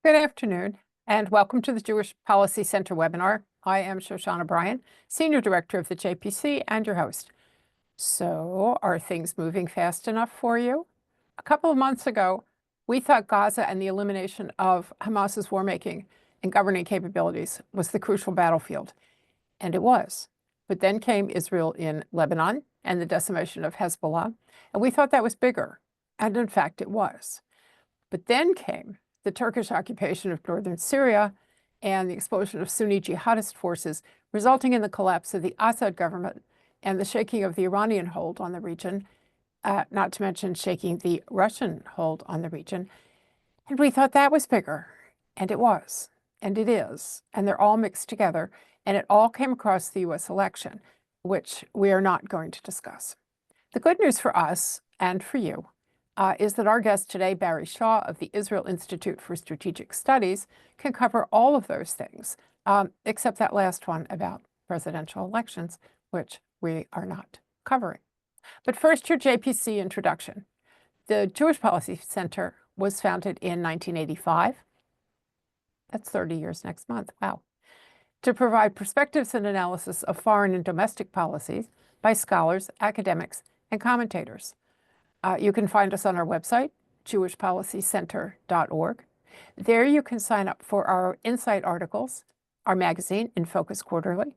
Good afternoon, and welcome to the Jewish Policy Center webinar. I am Shoshana Bryan, Senior Director of the JPC and your host. So, are things moving fast enough for you? A couple of months ago, we thought Gaza and the elimination of Hamas's war-making and governing capabilities was the crucial battlefield, and it was. But then came Israel in Lebanon and the decimation of Hezbollah, and we thought that was bigger, and in fact it was. But then came the Turkish occupation of northern Syria and the explosion of Sunni jihadist forces, resulting in the collapse of the Assad government and the shaking of the Iranian hold on the region, not to mention shaking the Russian hold on the region. And we thought that was bigger, and it was, and it is, and they're all mixed together, and it all came across the US election, which we are not going to discuss. The good news for us and for you is that our guest today, Barry Shaw of the Israel Institute for Strategic Studies, can cover all of those things, except that last one about presidential elections, which we are not covering. But first, your JPC introduction. The Jewish Policy Center was founded in 1985. That's 30 years next month. Wow. To provide perspectives and analysis of foreign and domestic policies by scholars, academics, and commentators. You can find us on our website, jewishpolicycenter.org. There you can sign up for our Insight articles, our magazine, In Focus Quarterly,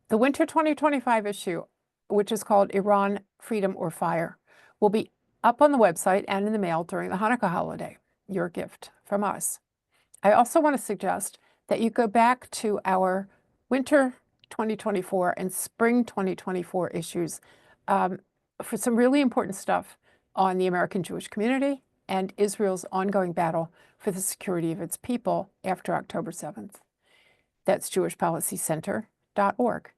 the winter 2025 issue, which is called Iran, Freedom or Fire, will be up on the website and in the mail during the Hanukkah holiday, your gift from us. I also want to suggest that you go back to our winter 2024 and spring 2024 issues for some really important stuff on the American Jewish community and Israel's ongoing battle for the security of its people after October 7th. That's jewishpolicycenter.org.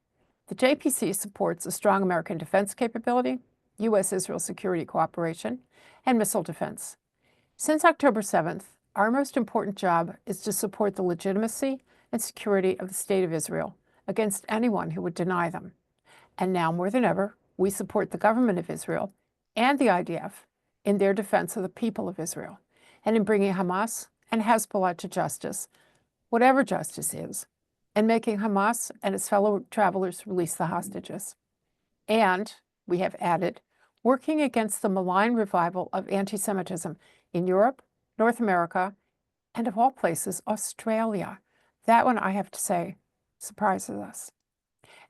The JPC supports a strong American defense capability, U.S.-Israel security cooperation, and missile defense. Since October 7th, our most important job is to support the legitimacy and security of the State of Israel against anyone who would deny them. And now more than ever, we support the government of Israel and the IDF in their defense of the people of Israel and in bringing Hamas and Hezbollah to justice, whatever justice is, and making Hamas and its fellow travelers release the hostages. And, we have added, working against the malign revival of anti-Semitism in Europe, North America, and of all places, Australia. That one, I have to say, surprises us.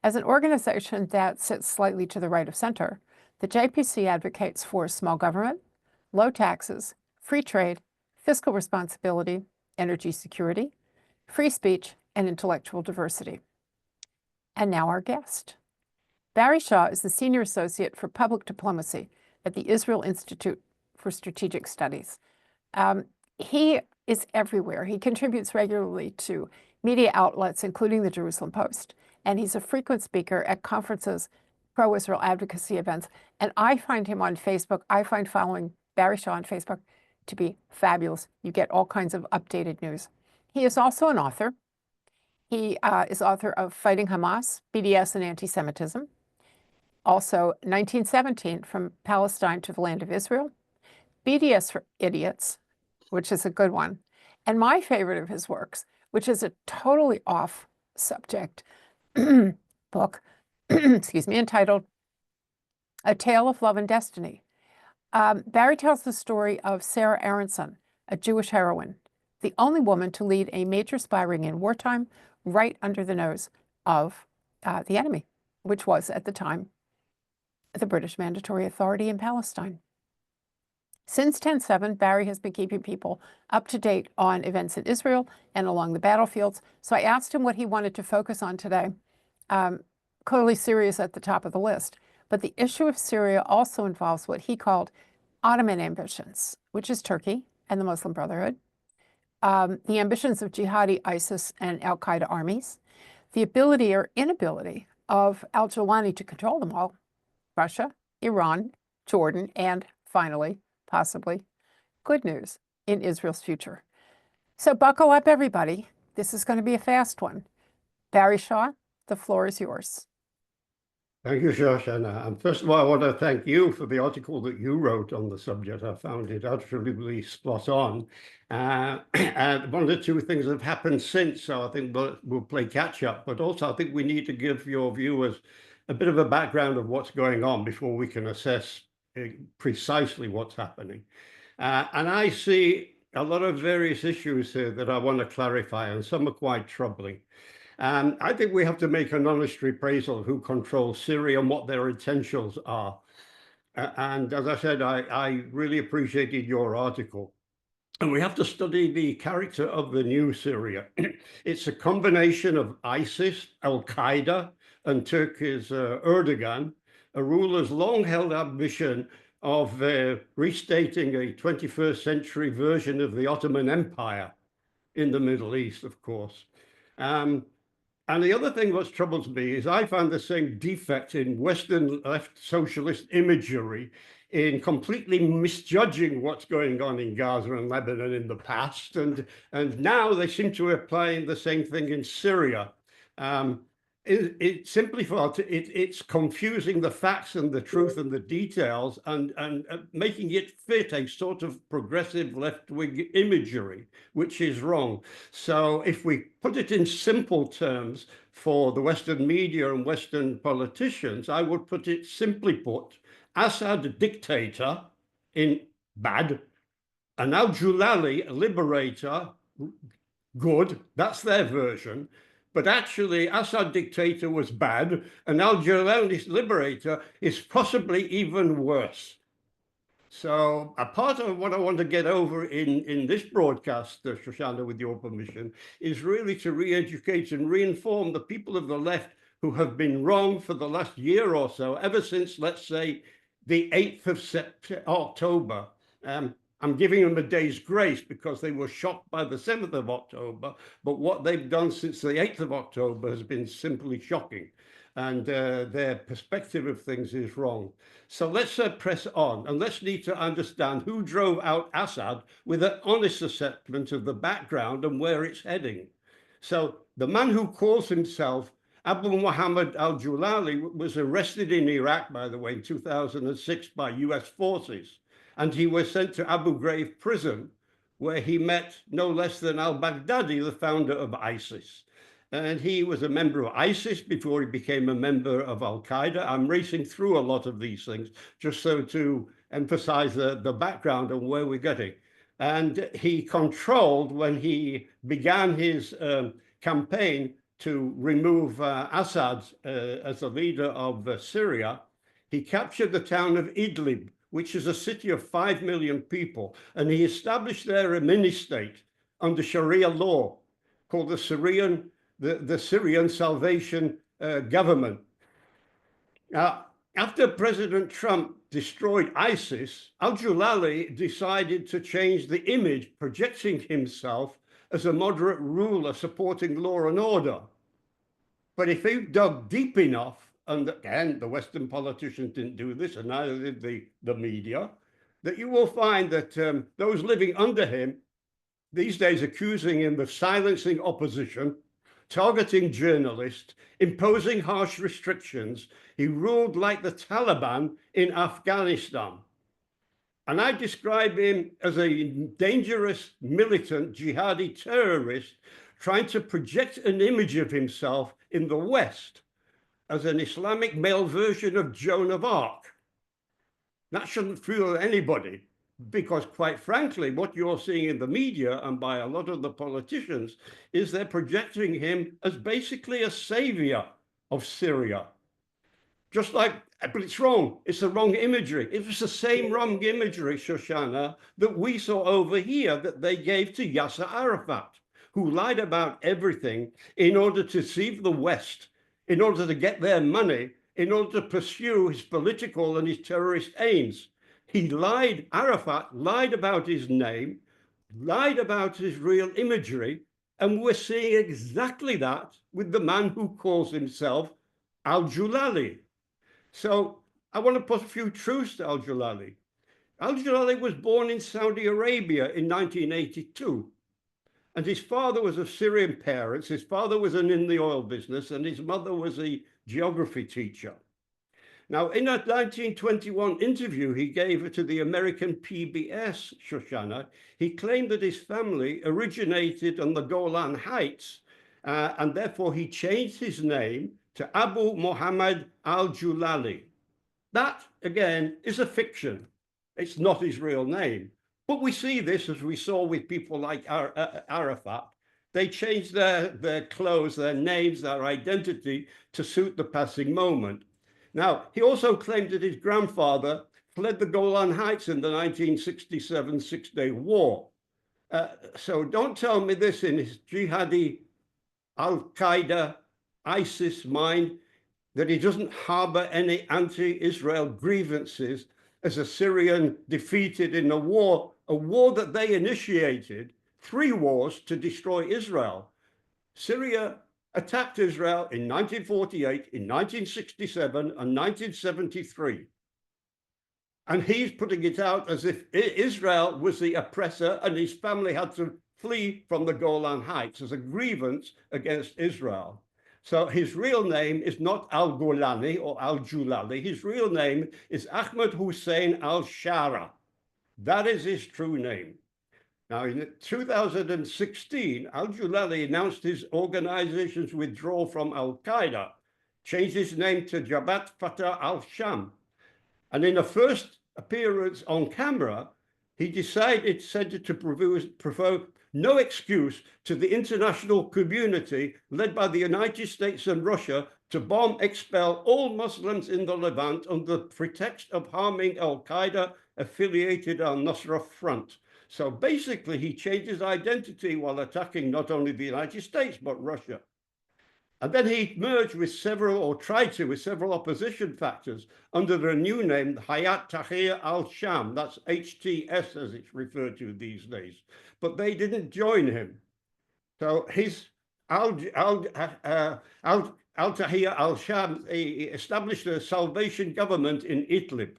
As an organization that sits slightly to the right of center, the JPC advocates for small government, low taxes, free trade, fiscal responsibility, energy security, free speech, and intellectual diversity. And now our guest. Barry Shaw is the Senior Associate for Public Diplomacy at the Israel Institute for Strategic Studies. He is everywhere. He contributes regularly to media outlets, including the Jerusalem Post, and he's a frequent speaker at conferences, pro-Israel advocacy events, and I find him on Facebook. I find following Barry Shaw on Facebook to be fabulous. You get all kinds of updated news. He is also an author. He is author of Fighting Hamas, BDS and Anti-Semitism. Also, 1917, From Palestine to the Land of Israel. BDS for Idiots, which is a good one. And my favorite of his works, which is a totally off subject book, excuse me, entitled A Tale of Love and Destiny. Barry tells the story of Sarah Aronson, a Jewish heroine, the only woman to lead a major spy ring in wartime right under the nose of the enemy, which was at the time the British Mandatory Authority in Palestine. Since 10/7, Barry has been keeping people up to date on events in Israel and along the battlefields. So I asked him what he wanted to focus on today. Clearly, Syria is at the top of the list, but the issue of Syria also involves what he called Ottoman ambitions, which is Turkey and the Muslim Brotherhood, the ambitions of jihadi ISIS and al-Qaeda armies, the ability or inability of al-Jawani to control them all, Russia, Iran, Jordan, and finally, possibly, good news in Israel's future. So buckle up, everybody. This is going to be a fast one. Barry Shaw, the floor is yours. Thank you, Shoshana. And first of all, I want to thank you for the article that you wrote on the subject. I found it absolutely spot on. And one of the two things that have happened since, so I think we'll play catch up, but also I think we need to give your viewers a bit of a background of what's going on before we can assess precisely what's happening. And I see a lot of various issues here that I want to clarify, and some are quite troubling. I think we have to make an honest appraisal of who controls Syria and what their intentions are. And as I said, I really appreciated your article. And we have to study the character of the new Syria. It's a combination of ISIS, Al-Qaeda, and Turkey's Erdogan, a ruler's long-held ambition of restating a 21st century version of the Ottoman Empire in the Middle East, of course. And the other thing that troubles me is I found the same defect in Western left socialist imagery in completely misjudging what's going on in Gaza and Lebanon in the past. And now they seem to be applying the same thing in Syria. It simply it's confusing the facts and the truth and the details and making it fit a sort of progressive left-wing imagery, which is wrong. So if we put it in simple terms for the Western media and Western politicians, I would put it simply put, Assad dictator in bad, and al-Julali liberator good. That's their version. But actually, Assad dictator was bad, and al-Julali's liberator is possibly even worse. So a part of what I want to get over in this broadcast, Shoshana, with your permission, is really to re-educate and re-inform the people of the left who have been wrong for the last year or so, ever since, let's say, the 8th of October. I'm giving them a day's grace because they were shocked by the 7th of October, but what they've done since the 8th of October has been simply shocking, and their perspective of things is wrong. So let's press on, and let's need to understand who drove out Assad with an honest assessment of the background and where it's heading. So the man who calls himself Abu Muhammad al-Julali was arrested in Iraq, by the way, in 2006 by US forces. And he was sent to Abu Ghraib prison, where he met no less than al-Baghdadi, the founder of ISIS. And he was a member of ISIS before he became a member of Al-Qaeda. I'm racing through a lot of these things just so to emphasize the background and where we're getting. And he controlled, when he began his campaign to remove Assad as the leader of Syria, he captured the town of Idlib, which is a city of 5 million people, and he established there a mini-state under Sharia law called the Syrian Salvation Government. Now, after President Trump destroyed ISIS, al-Julali decided to change the image, projecting himself as a moderate ruler supporting law and order. But if you dug deep enough, and again, the Western politicians didn't do this, and neither did the media, that you will find that those living under him these days accusing him of silencing opposition, targeting journalists, imposing harsh restrictions. He ruled like the Taliban in Afghanistan. And I describe him as a dangerous, militant, jihadi terrorist trying to project an image of himself in the West as an Islamic male version of Joan of Arc. That shouldn't fool anybody, because quite frankly, what you're seeing in the media and by a lot of the politicians is they're projecting him as basically a savior of Syria. Just like, but it's wrong. It's the wrong imagery. It was the same wrong imagery, Shoshana, that we saw over here that they gave to Yasser Arafat, who lied about everything in order to deceive the West, in order to get their money, in order to pursue his political and his terrorist aims. He lied, Arafat lied about his name, lied about his real imagery, and we're seeing exactly that with the man who calls himself al-Julali. So I want to put a few truths to al-Julali. Al-Julali was born in Saudi Arabia in 1982. And his father was of Syrian parents. His father was in the oil business, and his mother was a geography teacher. Now, in a 1921 interview he gave to the American PBS, Shoshana, he claimed that his family originated on the Golan Heights, and therefore he changed his name to Abu Muhammad al-Julali. That, again, is a fiction. It's not his real name. But we see this, as we saw with people like Arafat. They changed their clothes, their names, their identity to suit the passing moment. Now, he also claimed that his grandfather fled the Golan Heights in the 1967 Six-Day War. So don't tell me this in his jihadi, Al-Qaeda, ISIS mind, that he doesn't harbor any anti-Israel grievances as a Syrian defeated in a war that they initiated, 3 wars to destroy Israel. Syria attacked Israel in 1948, in 1967, and 1973. And he's putting it out as if Israel was the oppressor and his family had to flee from the Golan Heights as a grievance against Israel. So his real name is not al-Golani or al-Julali. His real name is Ahmed Hussein al-Shara. That is his true name. Now, in 2016, al-Julali announced his organization's withdrawal from Al-Qaeda, changed his name to Jabhat Fatah al-Sham. And in a first appearance on camera, he said to provoke no excuse to the international community led by the United States and Russia to bomb, expel all Muslims in the Levant under the pretext of harming Al-Qaeda-affiliated al-Nusra Front. So basically, he changed his identity while attacking not only the United States, but Russia. And then he merged with several opposition factors under the new name, Hayat Tahrir al-Sham. That's HTS as it's referred to these days. But they didn't join him. So his Al-Tahrir al-Sham established a salvation government in Idlib.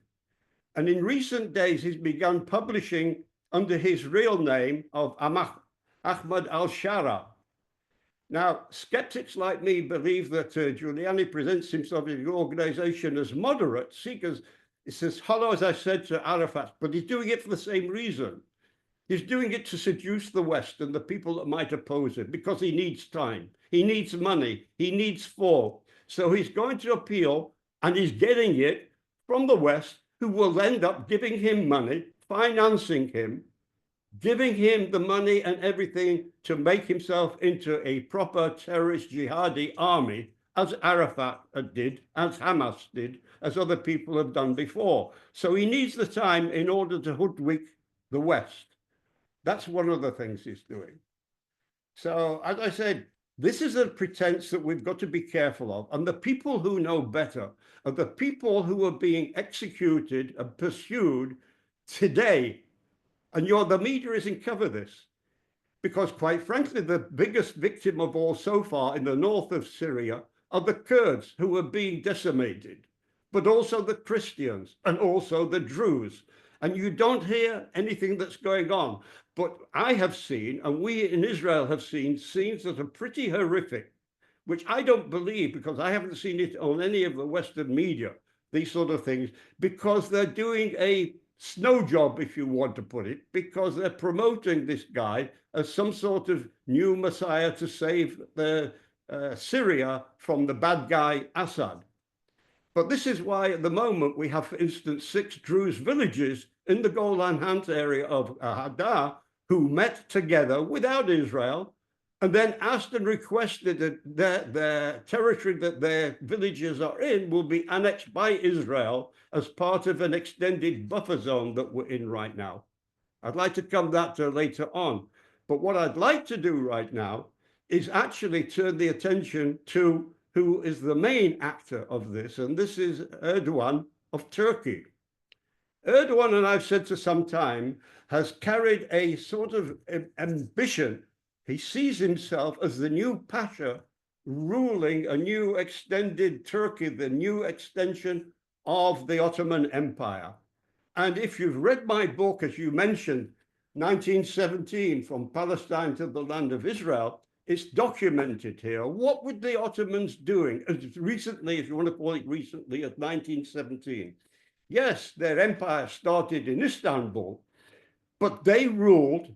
And in recent days, he's begun publishing under his real name of Ahmad al-Shara. Now, skeptics like me believe that Giuliani presents himself in the organization as moderate, seekers. It's as hollow as I said to Arafat, but he's doing it for the same reason. He's doing it to seduce the West and the people that might oppose him because he needs time, he needs money, he needs fall. So he's going to appeal, and he's getting it from the West, who will end up giving him money, financing him, giving him the money and everything to make himself into a proper terrorist jihadi army, as Arafat did, as Hamas did, as other people have done before. So he needs the time in order to hoodwink the West. That's one of the things he's doing. So, as I said, this is a pretense that we've got to be careful of. And the people who know better are the people who are being executed and pursued today. And the media isn't cover this, because quite frankly, the biggest victim of all so far in the north of Syria are the Kurds, who are being decimated, but also the Christians and also the Druze. And you don't hear anything that's going on. But I have seen, and we in Israel have seen, scenes that are pretty horrific, which I don't believe, because I haven't seen it on any of the Western media, these sort of things, because they're doing a snow job, if you want to put it, because they're promoting this guy as some sort of new messiah to save Syria from the bad guy Assad. But this is why at the moment we have, for instance, 6 Druze villages in the Golan Heights area of Hadar who met together without Israel and then asked and requested that their territory that their villages are in will be annexed by Israel as part of an extended buffer zone that we're in right now. I'd like to come back to later on. But what I'd like to do right now is actually turn the attention to who is the main actor of this, and this is Erdogan of Turkey. Erdogan, and I've said for some time, has carried a sort of ambition. He sees himself as the new Pasha ruling a new extended Turkey, the new extension of the Ottoman Empire. And if you've read my book, as you mentioned, 1917, From Palestine to the Land of Israel, It's documented here. What were the Ottomans doing as recently, if you want to call it recently, as 1917? Yes, their empire started in Istanbul, but they ruled,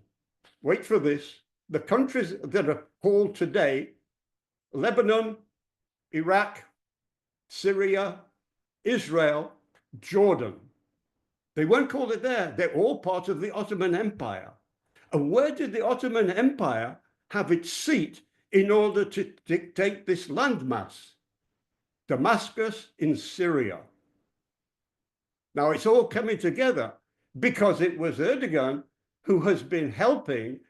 wait for this, the countries that are called today Lebanon, Iraq, Syria, Israel, Jordan. They weren't called it there. They're all part of the Ottoman Empire. And where did the Ottoman Empire have its seat in order to dictate this landmass? Damascus in Syria. Now it's all coming together because it was Erdogan who has been helping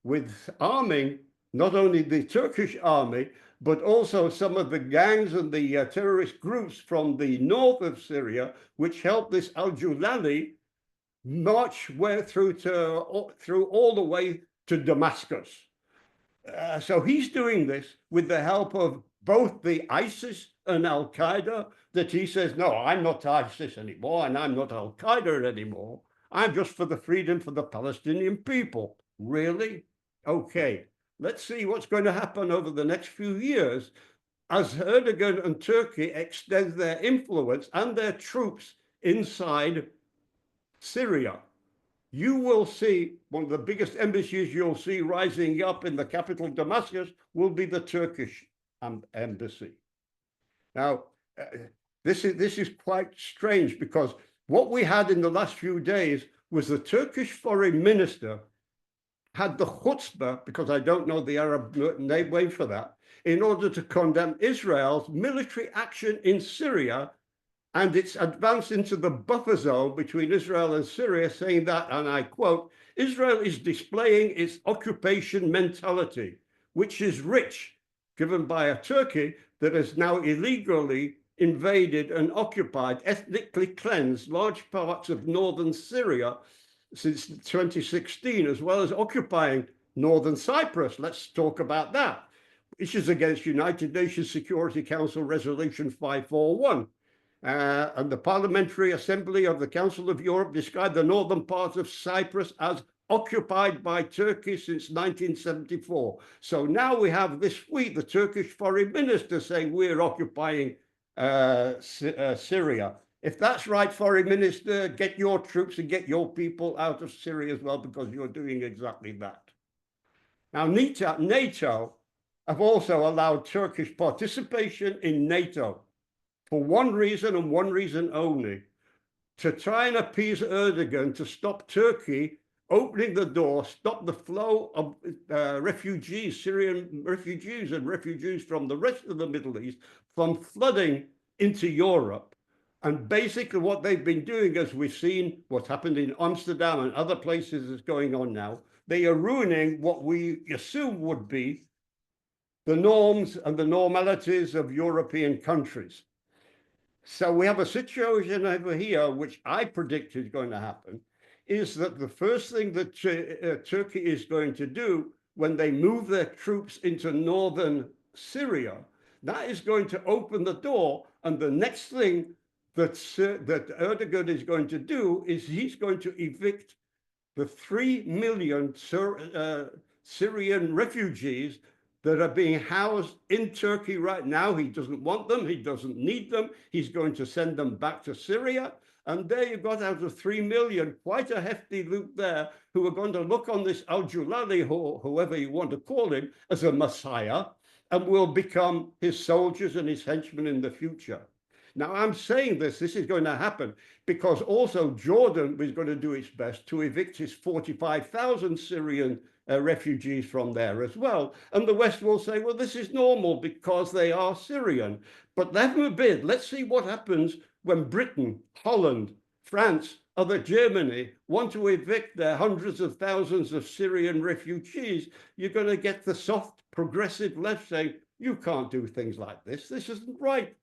with arming not only the Turkish army, but also some of the gangs and the terrorist groups from the north of Syria, which helped this al-Julali march through all the way to Damascus. So he's doing this with the help of both the ISIS and Al-Qaeda, that he says, no, I'm not ISIS anymore, and I'm not Al-Qaeda anymore. I'm just for the freedom for the Palestinian people. Really? Okay. Let's see what's going to happen over the next few years as Erdogan and Turkey extend their influence and their troops inside Syria. You will see one of the biggest embassies you'll see rising up in the capital Damascus will be the Turkish embassy. Now, this is quite strange because what we had in the last few days was the Turkish foreign minister had the chutzpah, because I don't know the Arab name for that, in order to condemn Israel's military action in Syria and its advance into the buffer zone between Israel and Syria, saying that, and I quote, Israel is displaying its occupation mentality, which is rich, given by a Turkey that has now illegally invaded and occupied, ethnically cleansed large parts of northern Syria since 2016, as well as occupying northern Cyprus. Let's talk about that, which is against United Nations Security Council Resolution 541. And the Parliamentary Assembly of the Council of Europe described the northern part of Cyprus as occupied by Turkey since 1974. So now we have this week the Turkish foreign minister saying we're occupying Syria. If that's right, foreign minister, get your troops and get your people out of Syria as well, because you're doing exactly that. Now, NATO have also allowed Turkish participation in NATO for one reason and one reason only, to try and appease Erdogan to stop Turkey opening the door, stop the flow of refugees, Syrian refugees and refugees from the rest of the Middle East from flooding into Europe. And basically what they've been doing, as we've seen what's happened in Amsterdam and other places is going on now, they are ruining what we assume would be the norms and the normalities of European countries. So we have a situation over here, which I predict is going to happen, is that the first thing that Turkey is going to do when they move their troops into northern Syria, that is going to open the door. And the next thing that Erdogan is going to do is he's going to evict the 3 million Syrian refugees that are being housed in Turkey right now. He doesn't want them. He doesn't need them. He's going to send them back to Syria. And there you've got, out of 3 million, quite a hefty loot there, who are going to look on this al-Julali, whoever you want to call him, as a messiah, and will become his soldiers and his henchmen in the future. Now, I'm saying this is going to happen because also Jordan is going to do its best to evict his 45,000 Syrian refugees from there as well. And the West will say, well, this is normal because they are Syrian. But that forbid, let's see what happens when Britain, Holland, France, other Germany want to evict their hundreds of thousands of Syrian refugees. You're going to get the soft progressive left saying, you can't do things like this. This isn't right.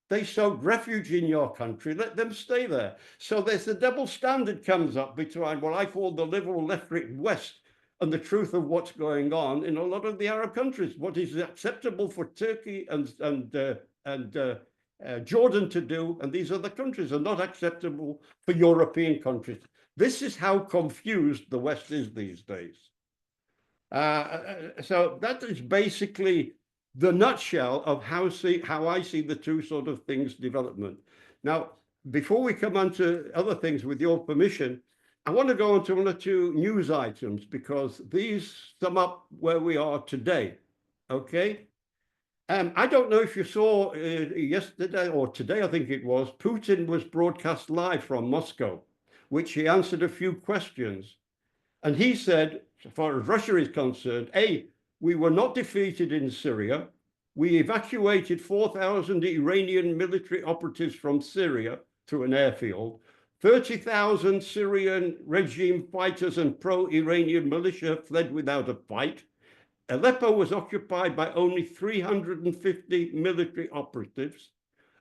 They sowed refuge in your country, let them stay there. So there's a double standard comes up between what I call the liberal left-wing West and the truth of what's going on in a lot of the Arab countries. What is acceptable for Turkey and Jordan to do, and these other countries are not acceptable for European countries. This is how confused the West is these days. So that is basically the nutshell of how I see the two sort of things development. Now, before we come on to other things, with your permission, I want to go on to one or two news items because these sum up where we are today. Okay. I don't know if you saw yesterday or today, I think it was, Putin was broadcast live from Moscow, which he answered a few questions. And he said, as far as Russia is concerned, A, we were not defeated in Syria. We evacuated 4,000 Iranian military operatives from Syria through an airfield. 30,000 Syrian regime fighters and pro-Iranian militia fled without a fight. Aleppo was occupied by only 350 military operatives.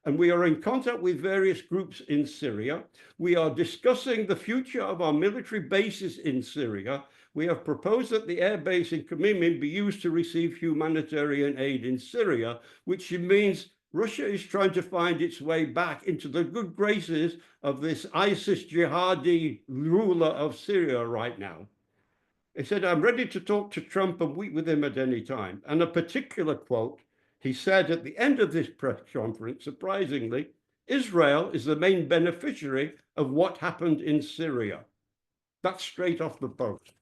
And we are in contact with various groups in Syria. We are discussing the future of our military bases in Syria. We have proposed that the air base in Khmeimim be used to receive humanitarian aid in Syria, which means Russia is trying to find its way back into the good graces of this ISIS jihadi ruler of Syria right now. He said, I'm ready to talk to Trump and meet with him at any time. And a particular quote, he said at the end of this press conference, surprisingly, Israel is the main beneficiary of what happened in Syria. That's straight off the Post.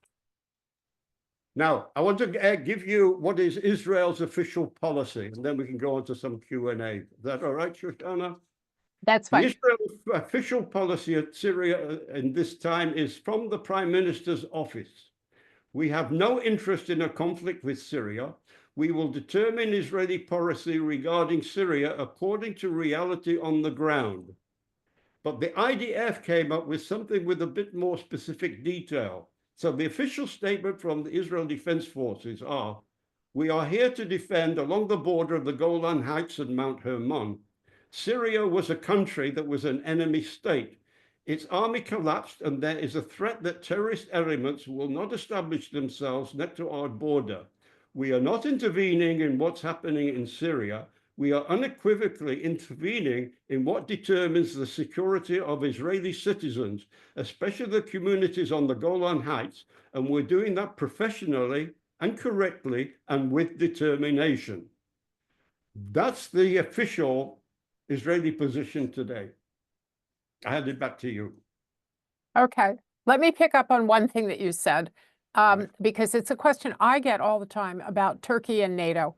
Now, I want to give you what is Israel's official policy, and then we can go on to some Q&A. Is that all right, Shoshana? That's fine. The Israel official policy at Syria in this time is from the Prime Minister's office. We have no interest in a conflict with Syria. We will determine Israeli policy regarding Syria according to reality on the ground. But the IDF came up with something with a bit more specific detail. So the official statement from the Israel Defense Forces are, we are here to defend along the border of the Golan Heights and Mount Hermon. Syria was a country that was an enemy state. Its army collapsed, and there is a threat that terrorist elements will not establish themselves next to our border. We are not intervening in what's happening in Syria. We are unequivocally intervening in what determines the security of Israeli citizens, especially the communities on the Golan Heights, and we're doing that professionally and correctly and with determination. That's the official Israeli position today. I hand it back to you. Okay, let me pick up on one thing that you said, because it's a question I get all the time about Turkey and NATO.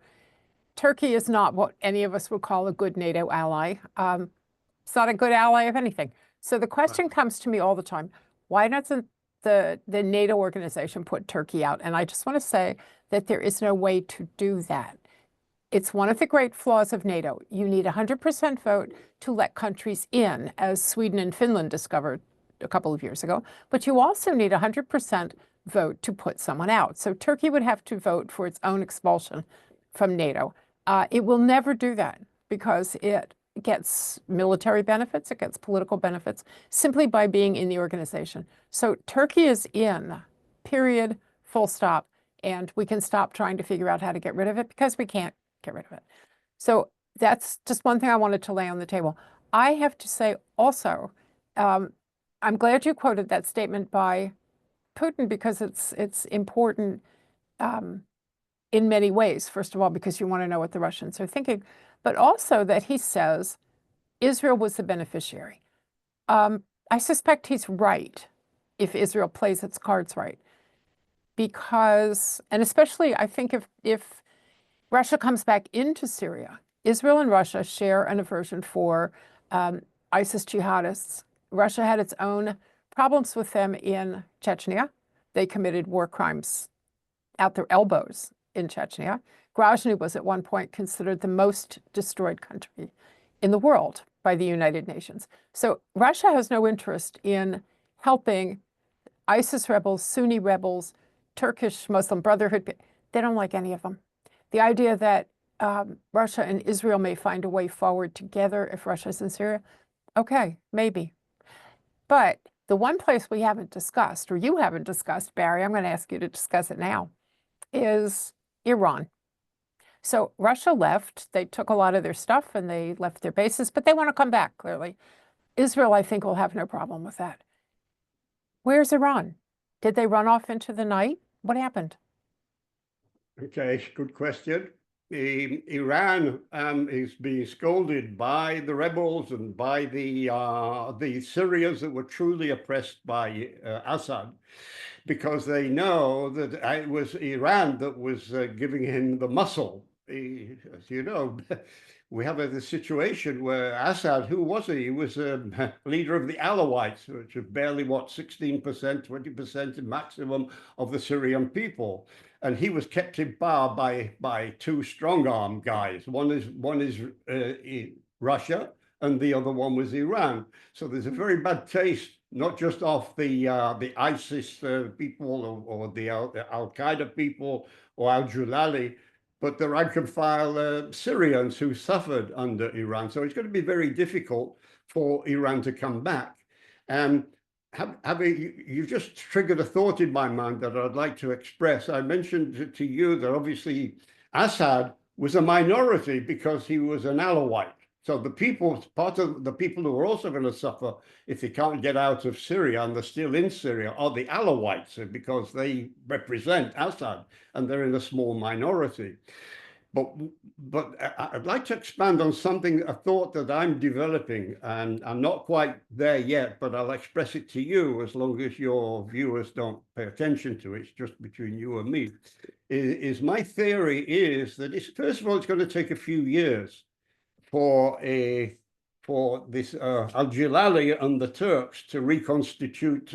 Turkey is not what any of us would call a good NATO ally. It's not a good ally of anything. So the question comes to me all the time, why doesn't the NATO organization put Turkey out? And I just want to say that there is no way to do that. It's one of the great flaws of NATO. You need 100% vote to let countries in, as Sweden and Finland discovered a couple of years ago. But you also need 100% vote to put someone out. So Turkey would have to vote for its own expulsion from NATO. It will never do that because it gets military benefits, it gets political benefits simply by being in the organization. So Turkey is in, period, full stop. And we can stop trying to figure out how to get rid of it because we can't get rid of it. So that's just one thing I wanted to lay on the table. I have to say also, I'm glad you quoted that statement by Putin because it's important in many ways. First of all, because you want to know what the Russians are thinking, but also that he says Israel was the beneficiary. I suspect he's right if Israel plays its cards right. Because, and especially I think if Russia comes back into Syria, Israel and Russia share an aversion for ISIS jihadists. Russia had its own problems with them in Chechnya. They committed war crimes out their elbows in Chechnya. Grozny was at one point considered the most destroyed country in the world by the United Nations. So Russia has no interest in helping ISIS rebels, Sunni rebels, Turkish Muslim Brotherhood. They don't like any of them. The idea that Russia and Israel may find a way forward together if Russia's in Syria, okay, maybe. But the one place we haven't discussed, or you haven't discussed, Barry, I'm going to ask you to discuss it now, is Iran. So Russia left, they took a lot of their stuff and they left their bases, but they want to come back, clearly. Israel, I think, will have no problem with that. Where's Iran? Did they run off into the night? What happened? Okay, good question. Iran is being scolded by the rebels and by the Syrians that were truly oppressed by Assad, because they know that it was Iran that was giving him the muscle. As you know, we have the situation where Assad, who was he? He was a leader of the Alawites, which is barely, what, 16%, 20% maximum of the Syrian people. And he was kept in power by two strong-arm guys. One is Russia, and the other one was Iran. So there's a very bad taste, not just off the ISIS people or the Al-Qaeda people or al-Julali, but the rank and file Syrians who suffered under Iran. So it's going to be very difficult for Iran to come back. You just triggered a thought in my mind that I'd like to express. I mentioned to you that obviously Assad was a minority because he was an Alawite. So the people, part of the people who are also going to suffer if they can't get out of Syria and they're still in Syria are the Alawites, because they represent Assad and they're in a small minority. But I'd like to expand on something, a thought that I'm developing, and I'm not quite there yet, but I'll express it to you as long as your viewers don't pay attention to it. It's just between you and me. My theory is that first of all, it's going to take a few years for this al-Jilali and the Turks to reconstitute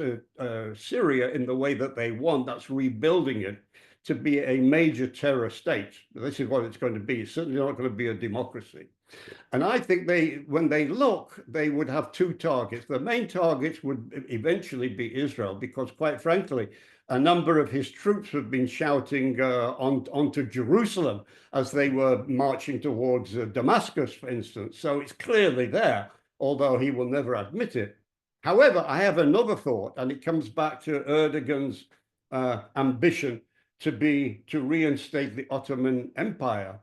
Syria in the way that they want. That's rebuilding it to be a major terror state. This is what it's going to be. It's certainly not going to be a democracy. And I think when they look, they would have two targets. The main targets would eventually be Israel, because quite frankly, a number of his troops have been shouting onto Jerusalem as they were marching towards Damascus, for instance. So it's clearly there, although he will never admit it. However, I have another thought, and it comes back to Erdogan's ambition to reinstate the Ottoman Empire.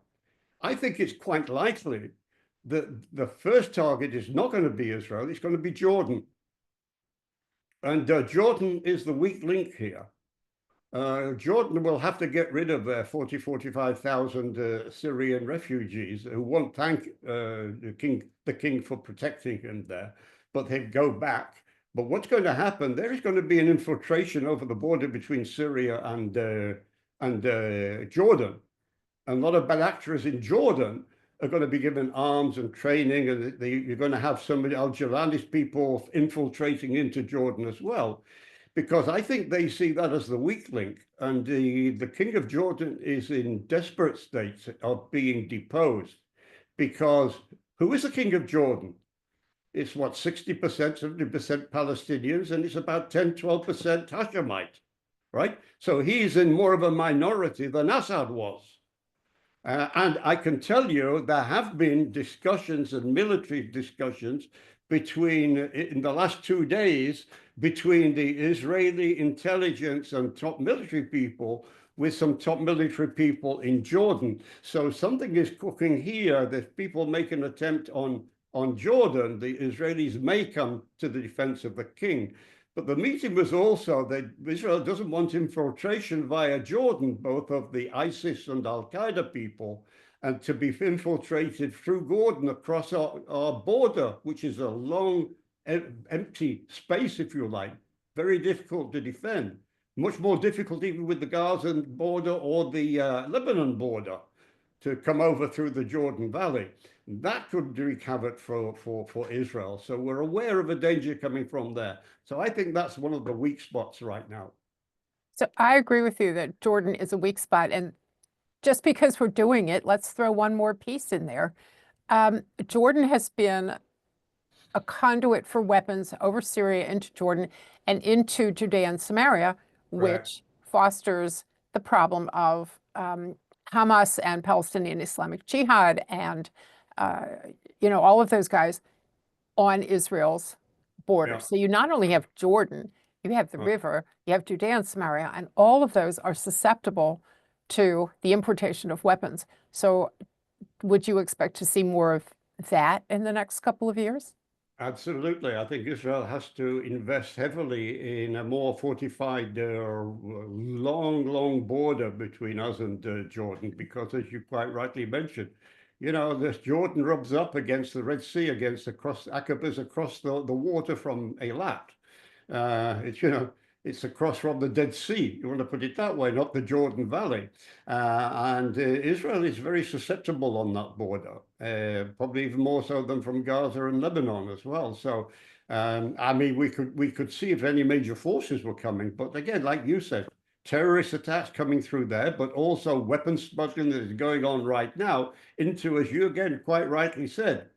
I think it's quite likely that the first target is not going to be Israel, it's going to be Jordan. And Jordan is the weak link here. Jordan will have to get rid of their 45,000 Syrian refugees who won't thank the king for protecting him there, but they go back. But what's going to happen? There is going to be an infiltration over the border between Syria and Jordan. And a lot of bad actors in Jordan are going to be given arms and training, and you're going to have some of al-Jilani's people infiltrating into Jordan as well, because I think they see that as the weak link. And the king of Jordan is in desperate states of being deposed, because who is the king of Jordan? It's what, 60%, 70% Palestinians, and it's about 10, 12% Hashemite, right? So he's in more of a minority than Assad was. And I can tell you there have been discussions and military discussions in the last 2 days, between the Israeli intelligence and top military people with some top military people in Jordan. So something is cooking here. There's people make an attempt on Jordan. The Israelis may come to the defense of the king. But the meeting was also that Israel doesn't want infiltration via Jordan, both of the ISIS and al-Qaeda people, and to be infiltrated through Jordan across our border, which is a long, empty space, if you like, very difficult to defend. Much more difficult even with the Gaza border or the Lebanon border to come over through the Jordan Valley. That could wreak havoc for Israel. So we're aware of a danger coming from there. So I think that's one of the weak spots right now. So I agree with you that Jordan is a weak spot. And just because we're doing it, let's throw one more piece in there. Jordan has been a conduit for weapons over Syria into Jordan and into Judea and Samaria, which fosters the problem of Hamas and Palestinian Islamic Jihad and all of those guys on Israel's border. So you not only have Jordan, you have the river, you have Judea and Samaria, and all of those are susceptible to the importation of weapons. So would you expect to see more of that in the next couple of years? Absolutely. I think Israel has to invest heavily in a more fortified, long border between us and Jordan, because as you quite rightly mentioned, this Jordan rubs up against the Red Sea, against Aqabas across the water from Eilat. It's across from the Dead Sea, you want to put it that way, not the Jordan Valley. And Israel is very susceptible on that border, probably even more so than from Gaza and Lebanon as well. So, I mean, we could see if any major forces were coming, but again, like you said, terrorist attacks coming through there, but also weapons smuggling that is going on right now into, as you again quite rightly said,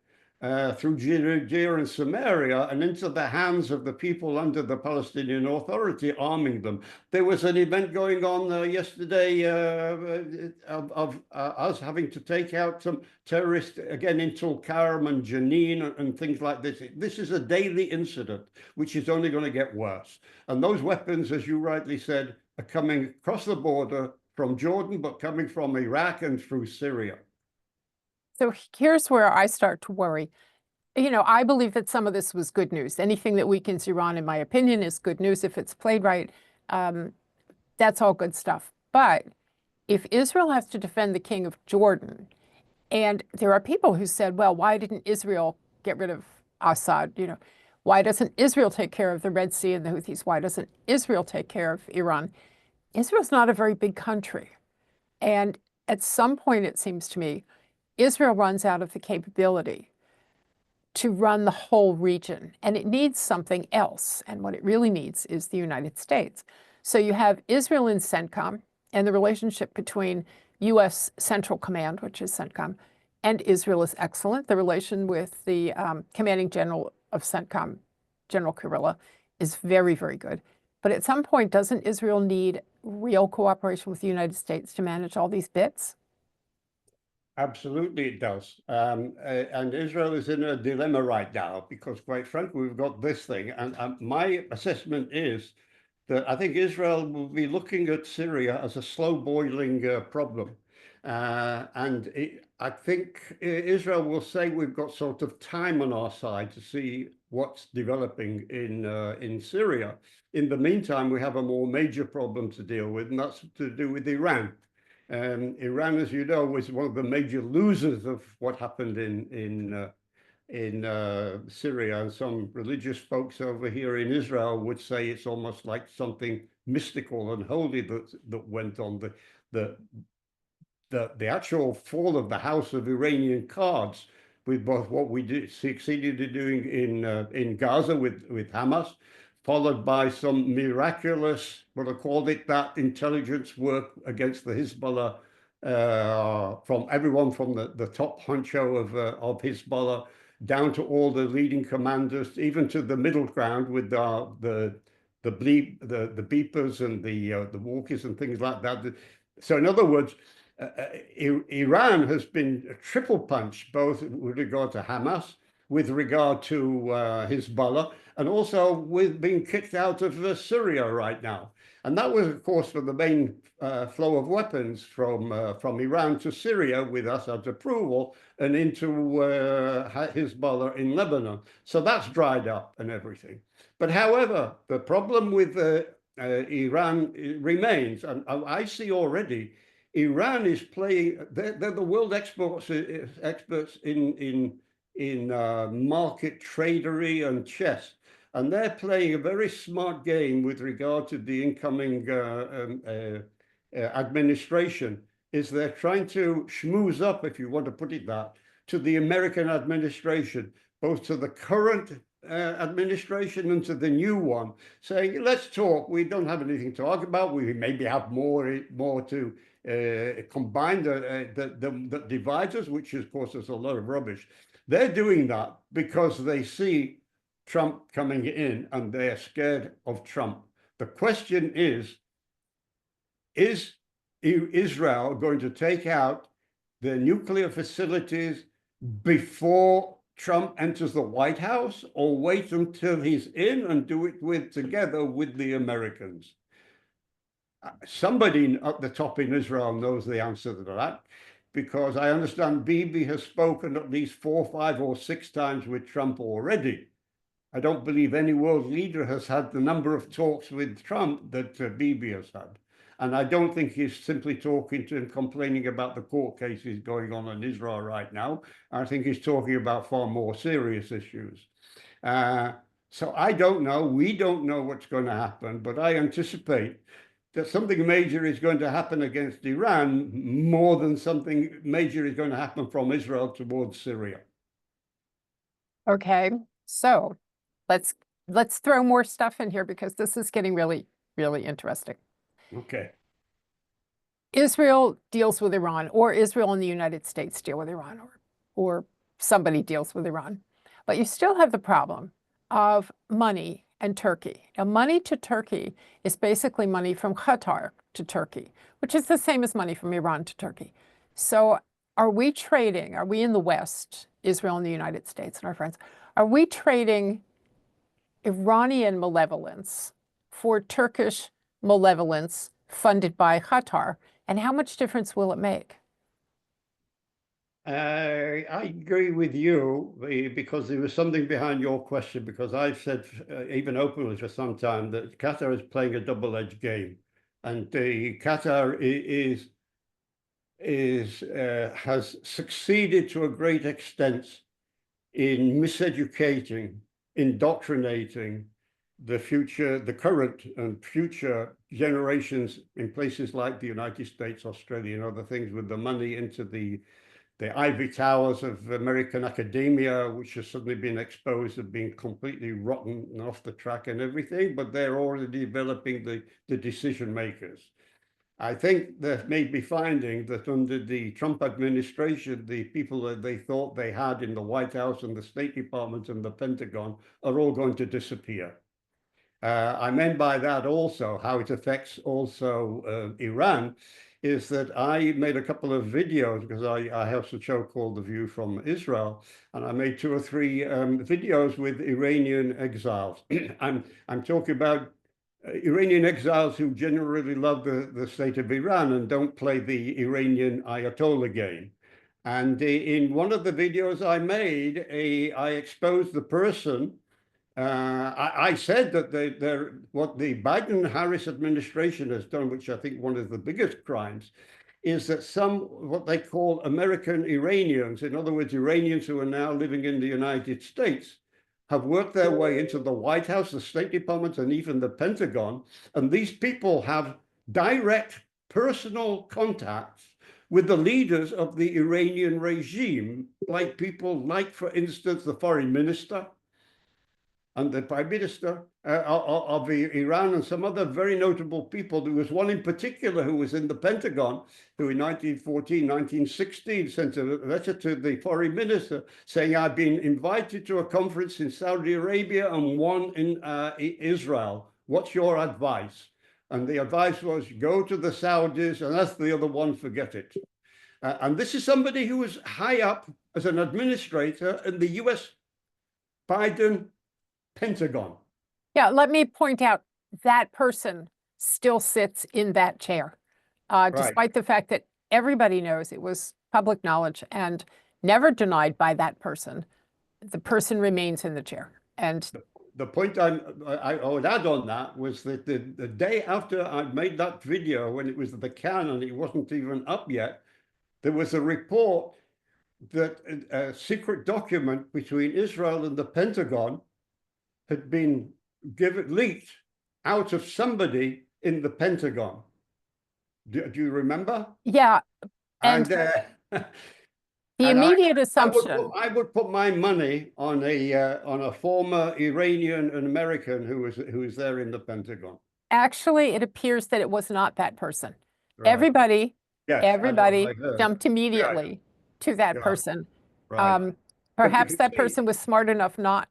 through Judea and Samaria and into the hands of the people under the Palestinian Authority, arming them. There was an event going on yesterday of us having to take out some terrorists again in Tulkarm and Jenin and things like this. This is a daily incident, which is only going to get worse. And those weapons, as you rightly said, are coming across the border from Jordan, but coming from Iraq and through Syria. So here's where I start to worry. I believe that some of this was good news. Anything that weakens Iran, in my opinion, is good news if it's played right. That's all good stuff. But if Israel has to defend the king of Jordan, and there are people who said, well, why didn't Israel get rid of Assad? Why doesn't Israel take care of the Red Sea and the Houthis? Why doesn't Israel take care of Iran? Israel's not a very big country. And at some point, it seems to me, Israel runs out of the capability to run the whole region, and it needs something else. And what it really needs is the United States. So you have Israel in CENTCOM, and the relationship between U.S. Central Command, which is CENTCOM, and Israel is excellent. The relation with the commanding general of CENTCOM, General Kurilla, is very, very good. But at some point, doesn't Israel need real cooperation with the United States to manage all these bits? Absolutely, it does. And Israel is in a dilemma right now because, quite frankly, we've got this thing. And my assessment is that I think Israel will be looking at Syria as a slow boiling problem. I think Israel will say we've got sort of time on our side to see what's developing in Syria. In the meantime, we have a more major problem to deal with, and that's to do with Iran. Iran, as you know, was one of the major losers of what happened in Syria. And some religious folks over here in Israel would say it's almost like something mystical and holy that went on. The actual fall of the house of Iranian Kurds, with both what we succeeded in doing in Gaza with Hamas, followed by some miraculous, what I called it, that intelligence work against the Hezbollah, from everyone from the top honcho of Hezbollah down to all the leading commanders, even to the middle ground with the beepers and the walkies and things like that. So in other words, Iran has been a triple punch, both with regard to Hamas, with regard to Hezbollah, and also with being kicked out of Syria right now. And that was, of course, for the main flow of weapons from Iran to Syria with Assad's approval and into Hezbollah in Lebanon. So that's dried up and everything. But however, the problem with Iran remains, and I see already Iran is playing, they're the world experts in market tradery and chess. And they're playing a very smart game with regard to the incoming administration, is they're trying to schmooze up, if you want to put it that, to the American administration, both to the current administration and to the new one, saying, let's talk, we don't have anything to argue about, we maybe have more to combine that divides us, which of course is a lot of rubbish. They're doing that because they see Trump coming in and they're scared of Trump. The question is Israel going to take out the nuclear facilities before Trump enters the White House, or wait until he's in and do it together with the Americans? Somebody at the top in Israel knows the answer to that, because I understand Bibi has spoken at least 4, 5, or 6 times with Trump already. I don't believe any world leader has had the number of talks with Trump that Bibi has had. And I don't think he's simply talking to and complaining about the court cases going on in Israel right now. I think he's talking about far more serious issues. Uh, so I don't know. We don't know what's going to happen, but I anticipate that something major is going to happen against Iran more than something major is going to happen from Israel towards Syria. Okay, so let's throw more stuff in here because this is getting really, really interesting. Okay. Israel deals with Iran, or Israel and the United States deal with Iran, or somebody deals with Iran. But you still have the problem of money and Turkey. Now, money to Turkey is basically money from Qatar to Turkey, which is the same as money from Iran to Turkey. So are we in the West, Israel and the United States and our friends, are we trading Iranian malevolence for Turkish malevolence funded by Qatar? And how much difference will it make? I agree with you because there was something behind your question, because I've said, even openly for some time, that Qatar is playing a double-edged game. And Qatar has succeeded to a great extent in miseducating, indoctrinating the current and future generations in places like the United States, Australia, and other things, with the money into the ivory towers of American academia, which has suddenly been exposed as being completely rotten and off the track and everything, but they're already developing the decision makers. I think they may be finding that under the Trump administration, the people that they thought they had in the White House and the State Department and the Pentagon are all going to disappear. I meant by that also how it affects also Iran is that I made a couple of videos because I have a show called The View from Israel, and I made 2 or 3 videos with Iranian exiles. I'm talking about Iranian exiles who generally love the state of Iran and don't play the Iranian Ayatollah game. And in one of the videos I made, I exposed the person. I said that what the Biden-Harris administration has done, which I think one of the biggest crimes, is that some what they call American Iranians, in other words, Iranians who are now living in the United States, have worked their way into the White House, the State Department, and even the Pentagon. And these people have direct personal contacts with the leaders of the Iranian regime, like people like, for instance, the foreign minister and the prime minister of Iran, and some other very notable people. There was one in particular who was in the Pentagon, who in 1914, 1916 sent a letter to the foreign minister saying, I've been invited to a conference in Saudi Arabia and one in Israel. What's your advice? And the advice was, go to the Saudis, and that's the other one, forget it. And this is somebody who was high up as an administrator in the US Biden Pentagon. Yeah, let me point out that person still sits in that chair, despite the fact that everybody knows it was public knowledge and never denied by that person. The person remains in the chair. And the point I would add on that was that the day after I made that video, when it was the can and it wasn't even up yet, there was a report that a secret document between Israel and the Pentagon had been leaked out of somebody in the Pentagon. Do you remember? Yeah. And the immediate assumption. I would put my money on a former Iranian and American who was there in the Pentagon. Actually, it appears that it was not that person. Right. Everybody Yes, jumped immediately to that person. Right. Perhaps that person was smart enough not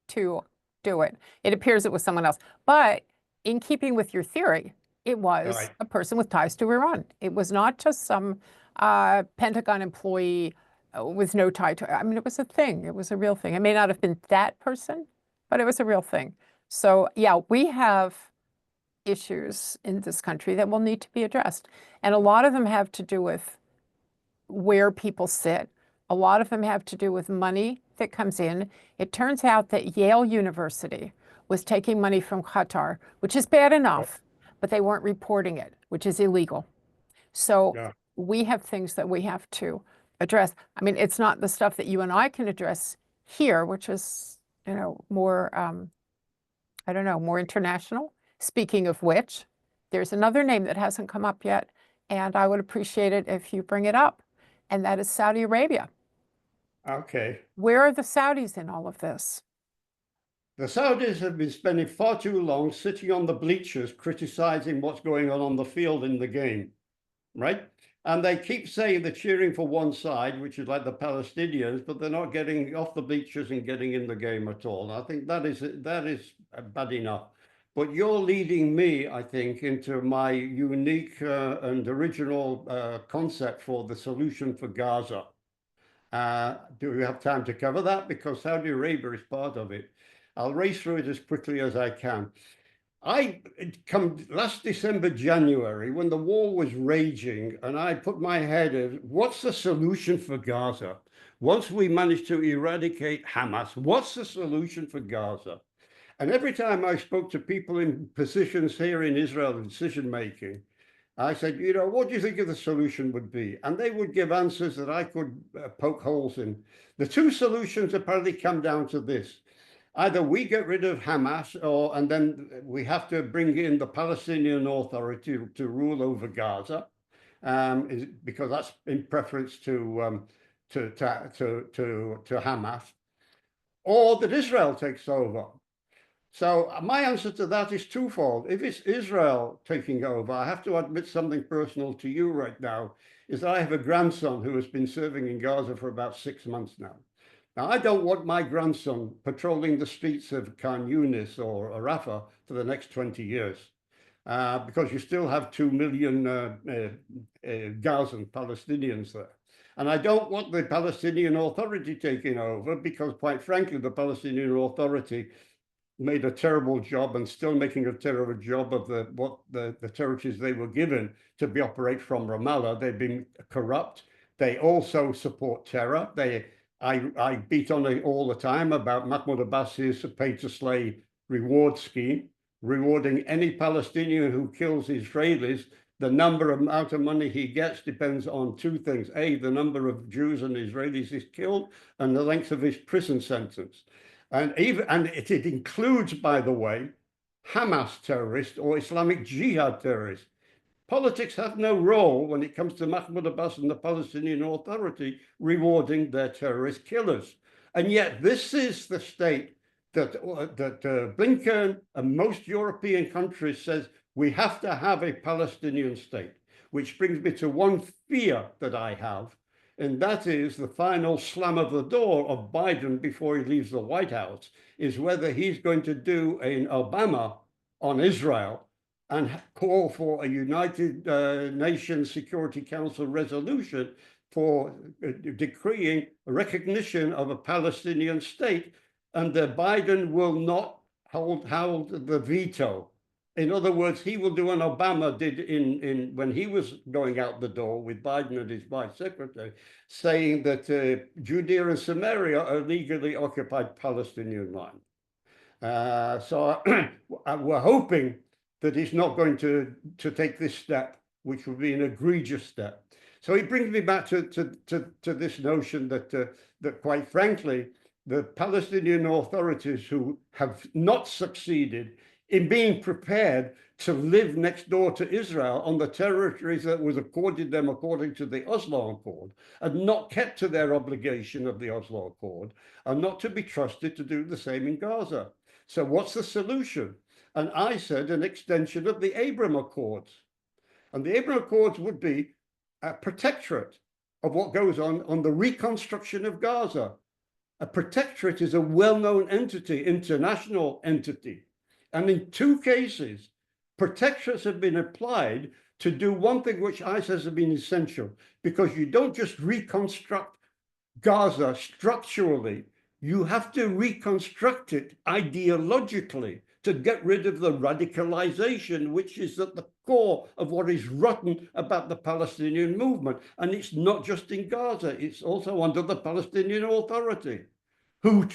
to do it. It appears it was someone else. But in keeping with your theory, it was a person with ties to Iran. It was not just some Pentagon employee with no tie to, I mean, it was a thing. It was a real thing. It may not have been that person, but it was a real thing. So yeah, we have issues in this country that will need to be addressed. And a lot of them have to do with where people sit. A lot of them have to do with money that comes in. It turns out that Yale University was taking money from Qatar, which is bad enough, but they weren't reporting it, which is illegal. So Yeah. we have things that we have to address. I mean, it's not the stuff that you and I can address here, which is, more, I don't know, more international. Speaking of which, there's another name that hasn't come up yet, and I would appreciate it if you bring it up, and that is Saudi Arabia. Okay. Where are the Saudis in all of this? The Saudis have been spending far too long sitting on the bleachers criticizing what's going on the field in the game, right? And they keep saying they're cheering for one side, which is like the Palestinians, but they're not getting off the bleachers and getting in the game at all. And I think that is bad enough. But you're leading me, I think, into my unique and original concept for the solution for Gaza. Do we have time to cover that? Because Saudi Arabia is part of it. I'll race through it as quickly as I can. I come last December, January, when the war was raging, and I put my head in, what's the solution for Gaza? Once we managed to eradicate Hamas, what's the solution for Gaza? And every time I spoke to people in positions here in Israel, decision making, I said, what do you think of the solution would be? And they would give answers that I could poke holes in. The two solutions apparently come down to this. Either we get rid of Hamas, and then we have to bring in the Palestinian Authority to rule over Gaza, because that's in preference to Hamas, or that Israel takes over. So my answer to that is twofold. If it's Israel taking over, I have to admit something personal to you right now, is that I have a grandson who has been serving in Gaza for about 6 months now. Now, I don't want my grandson patrolling the streets of Khan Yunis or Rafah for the next 20 years, because you still have 2 million Gazan Palestinians there. And I don't want the Palestinian Authority taking over, because quite frankly, the Palestinian Authority made a terrible job and still making a terrible job of the territories they were given to operate from Ramallah. They've been corrupt. They also support terror. I beat on it all the time about Mahmoud Abbas's pay-to-slay reward scheme, rewarding any Palestinian who kills Israelis. The amount of money he gets depends on two things. A, the number of Jews and Israelis he's killed, and the length of his prison sentence. And it includes, by the way, Hamas terrorists or Islamic Jihad terrorists. Politics have no role when it comes to Mahmoud Abbas and the Palestinian Authority rewarding their terrorist killers. And yet this is the state that Blinken and most European countries says we have to have a Palestinian state, which brings me to one fear that I have, and that is the final slam of the door of Biden before he leaves the White House, is whether he's going to do an Obama on Israel and call for a United Nations Security Council resolution for decreeing recognition of a Palestinian state, and that Biden will not hold the veto. In other words, he will do an Obama did when he was going out the door with Biden and his vice secretary, saying that Judea and Samaria are legally occupied Palestinian land. So we're hoping that he's not going to take this step, which would be an egregious step. So it brings me back to this notion that quite frankly, the Palestinian authorities who have not succeeded in being prepared to live next door to Israel on the territories that was accorded them according to the Oslo Accord, and not kept to their obligation of the Oslo Accord, are not to be trusted to do the same in Gaza. So what's the solution? And I said an extension of the Abraham Accords. And the Abraham Accords would be a protectorate of what goes on the reconstruction of Gaza. A protectorate is a well-known entity, international entity. And in two cases, protectorates have been applied to do one thing which I says has been essential, because you don't just reconstruct Gaza structurally, you have to reconstruct it ideologically to get rid of the radicalization, which is at the core of what is rotten about the Palestinian movement. And it's not just in Gaza, it's also under the Palestinian Authority. who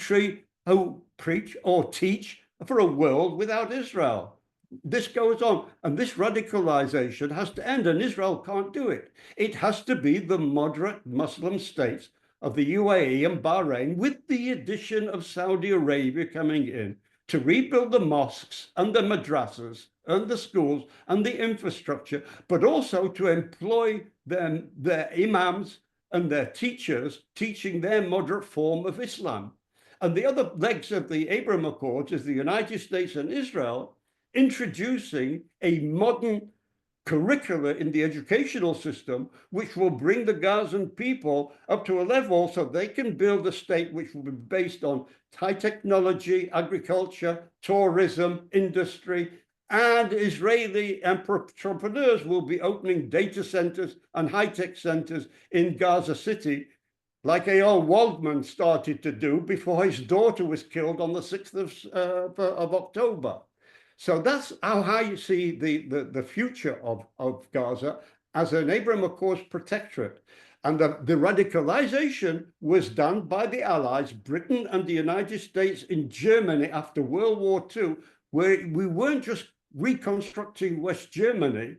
preach or teach for a world without Israel. This goes on, and this radicalization has to end, and Israel can't do it. It has to be the moderate Muslim states of the UAE and Bahrain, with the addition of Saudi Arabia coming in, to rebuild the mosques and the madrasas and the schools and the infrastructure, but also to employ their imams and their teachers teaching their moderate form of Islam. And the other legs of the Abraham Accords is the United States and Israel introducing a modern curricula in the educational system, which will bring the Gazan people up to a level so they can build a state which will be based on high technology, agriculture, tourism, industry, and Israeli entrepreneurs will be opening data centers and high-tech centers in Gaza City, like A.L. Waldman started to do before his daughter was killed on the 6th of October. So that's how I see the future of Gaza as an Abraham Accords protectorate. And the radicalization was done by the Allies, Britain and the United States in Germany after World War II, where we weren't just reconstructing West Germany,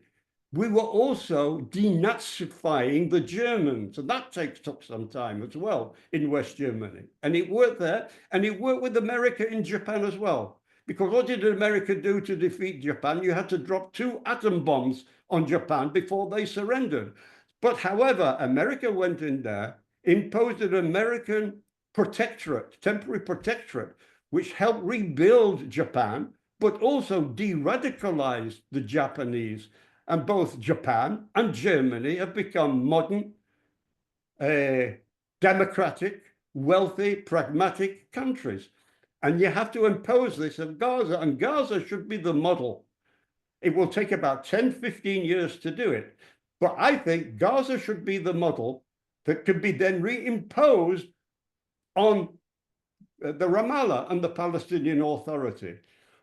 we were also denazifying the Germans. And that took some time as well in West Germany. And it worked there, and it worked with America in Japan as well. Because what did America do to defeat Japan? You had to drop 2 atom bombs on Japan before they surrendered. But however, America went in there, imposed an American protectorate, temporary protectorate, which helped rebuild Japan, but also de-radicalized the Japanese. And both Japan and Germany have become modern, democratic, wealthy, pragmatic countries. And you have to impose this on Gaza, and Gaza should be the model. It will take about 10, 15 years to do it. But I think Gaza should be the model that could be then reimposed on the Ramallah and the Palestinian Authority.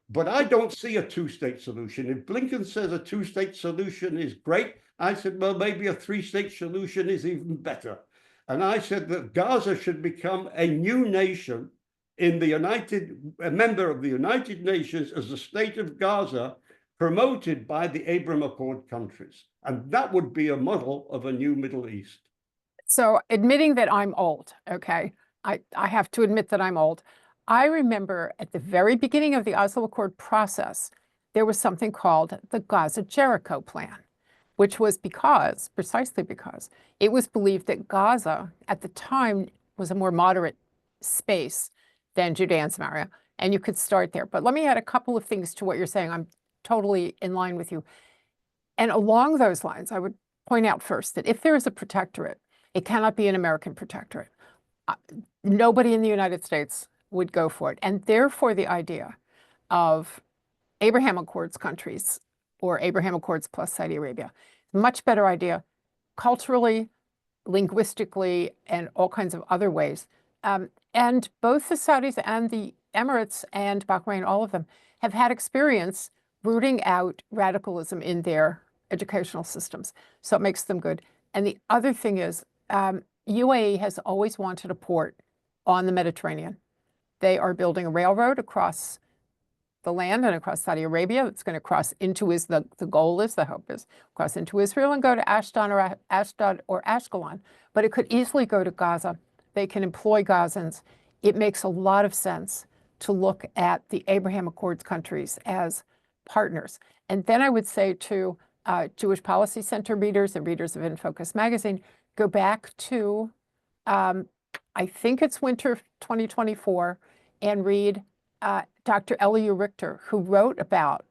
But I don't see a 2-state solution. If Blinken says a 2-state solution is great, I said, well, maybe a 3-state solution is even better. And I said that Gaza should become a new nation in a member of the United Nations as the state of Gaza, promoted by the Abraham Accord countries. And that would be a model of a new Middle East. So admitting that I'm old, okay, I have to admit that I'm old. I remember at the very beginning of the Oslo Accord process, there was something called the Gaza-Jericho Plan, which was precisely because it was believed that Gaza at the time was a more moderate space than Judea and Samaria, and you could start there. But let me add a couple of things to what you're saying. I'm totally in line with you. And along those lines, I would point out first that if there is a protectorate, it cannot be an American protectorate. Nobody in the United States would go for it. And therefore, the idea of Abraham Accords countries or Abraham Accords plus Saudi Arabia, much better idea culturally, linguistically, and all kinds of other ways. And both the Saudis and the Emirates and Bahrain, all of them, have had experience rooting out radicalism in their educational systems. So it makes them good. And the other thing is, UAE has always wanted a port on the Mediterranean. They are building a railroad across the land and across Saudi Arabia. It's going to cross into the goal is, the hope is, cross into Israel and go to Ashdod or Ashkelon. But it could easily go to Gaza. They can employ Gazans. It makes a lot of sense to look at the Abraham Accords countries as partners. And then I would say to Jewish Policy Center readers and readers of In Focus magazine, go back to, I think it's winter 2024, and read Dr. Eliyahu Richter, who wrote about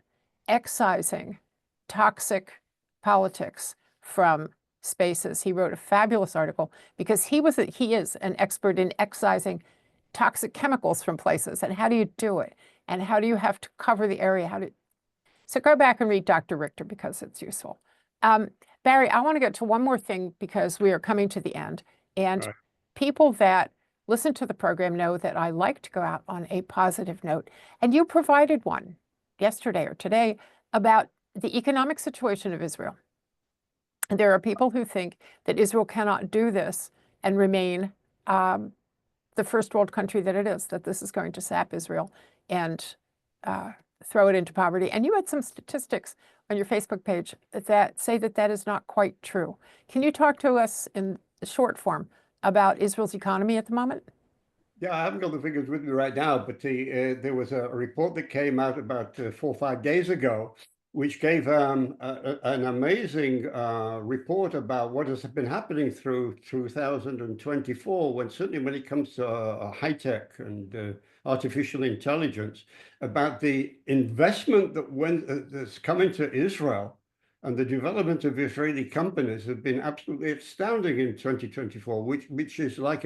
excising toxic politics from spaces. He wrote a fabulous article because he is an expert in excising toxic chemicals from places. And how do you do it? And how do you have to cover the area? So go back and read Dr. Richter because it's useful. Barry, I want to get to one more thing because we are coming to the end. And Right. People that listen to the program know that I like to go out on a positive note. And you provided one yesterday or today about the economic situation of Israel. There are people who think that Israel cannot do this and remain the first world country that it is, that this is going to sap Israel and throw it into poverty. And you had some statistics on your Facebook page that say that that is not quite true. Can you talk to us in short form about Israel's economy at the moment? Yeah, I haven't got the figures with me right now, but there was a report that came out about 4 or 5 days ago, which gave an amazing report about what has been happening through 2024, when certainly when it comes to high tech and artificial intelligence, about the investment that's coming to Israel and the development of Israeli companies have been absolutely astounding in 2024, which is like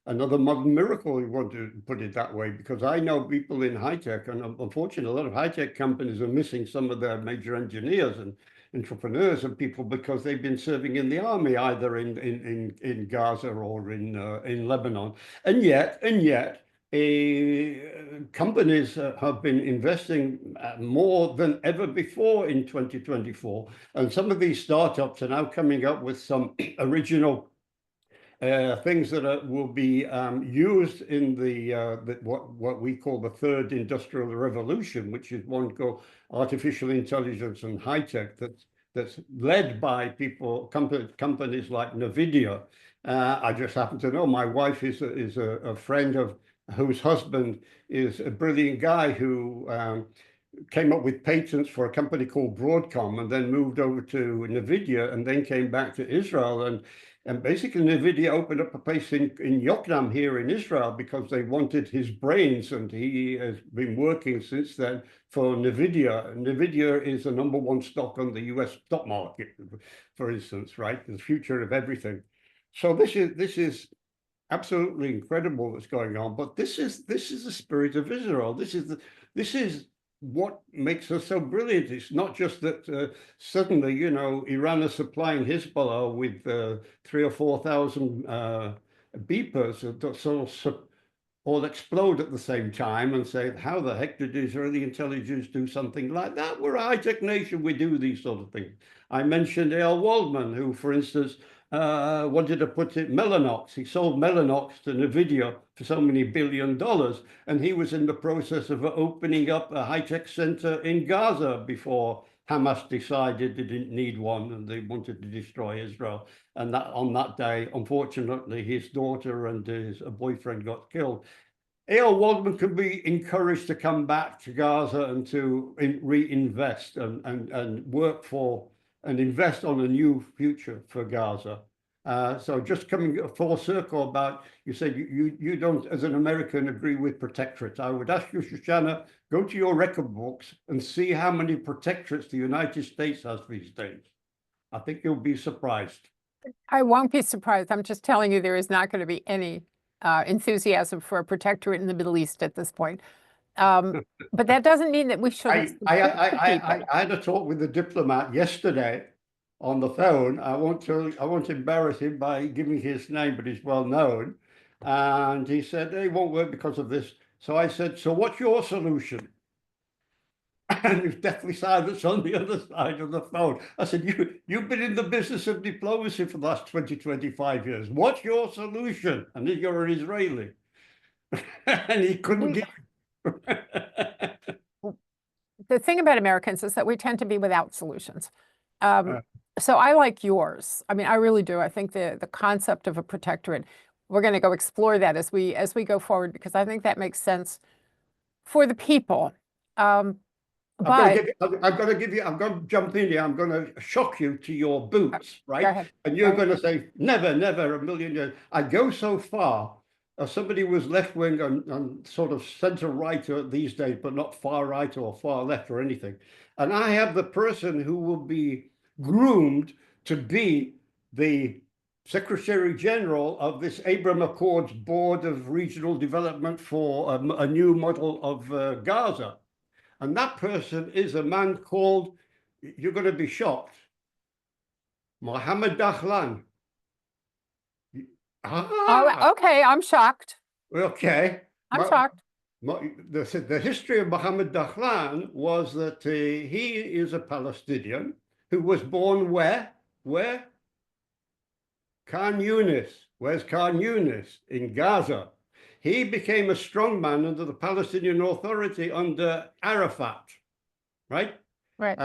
another modern miracle, you want to put it that way, because I know people in high tech, and unfortunately, a lot of high tech companies are missing some of their major engineers and entrepreneurs and people because they've been serving in the army, either in Gaza or in Lebanon, and yet. Companies have been investing more than ever before in 2024, and some of these startups are now coming up with some original things that will be used in what we call the third industrial revolution, which is one called artificial intelligence and high tech that's led by companies like NVIDIA. I just happen to know my wife is a friend of whose husband is a brilliant guy who came up with patents for a company called Broadcom and then moved over to NVIDIA and then came back to Israel. And basically, NVIDIA opened up a place in Yokneam here in Israel because they wanted his brains, and he has been working since then for NVIDIA. NVIDIA is the #1 stock on the US stock market, for instance, right? The future of everything. So this is absolutely incredible what's going on. But this is the spirit of Israel. This is what makes us so brilliant. It's not just that suddenly, Iran is supplying Hezbollah with 3,000 or 4,000 beepers that all explode at the same time and say, how the heck did Israeli intelligence do something like that? We're a high-tech nation. We do these sort of things. I mentioned A.L. Waldman, who, for instance, wanted to put it Mellanox. He sold Mellanox to NVIDIA for so many $1 billion, and he was in the process of opening up a high-tech center in Gaza before Hamas decided they didn't need one and they wanted to destroy Israel. And that on that day, unfortunately, his daughter and his boyfriend got killed. A.L. Waldman could be encouraged to come back to Gaza and to reinvest and work for and invest on a new future for Gaza. So just coming full circle about, you said you don't, as an American, agree with protectorates. I would ask you, Shoshana, go to your record books and see how many protectorates the United States has these days. I think you'll be surprised. I won't be surprised. I'm just telling you there is not going to be any enthusiasm for a protectorate in the Middle East at this point. But that doesn't mean that we shouldn't. I had a talk with a diplomat yesterday on the phone. I won't embarrass him by giving his name, but he's well known. And he said it won't work because of this. So I said, so what's your solution? And there's deathly silence on the other side of the phone. I said, you've been in the business of diplomacy for the last 25 years. What's your solution? And you're an Israeli. And he couldn't give. The thing about Americans is that we tend to be without solutions. So I like yours. I mean, I really do. I think the concept of a protectorate, we're going to go explore that as we go forward, because I think that makes sense for the people. I'm going to jump in here. I'm going to shock you to your boots, right? Go ahead. And you're going to say, never, never a million years. I go so far. Somebody was left-wing and sort of center-right these days, but not far-right or far-left or anything. And I have the person who will be groomed to be the Secretary General of this Abraham Accords Board of Regional Development for a new model of Gaza. And that person is a man called, you're going to be shocked, Mohammed Dahlan. Oh, okay, I'm shocked. Okay. I'm shocked. The history of Mohammed Dahlan was that he is a Palestinian who was born where? Khan Yunis. Where's Khan Yunis? In Gaza. he became a strongman under the Palestinian Authority under Arafat, right? Right.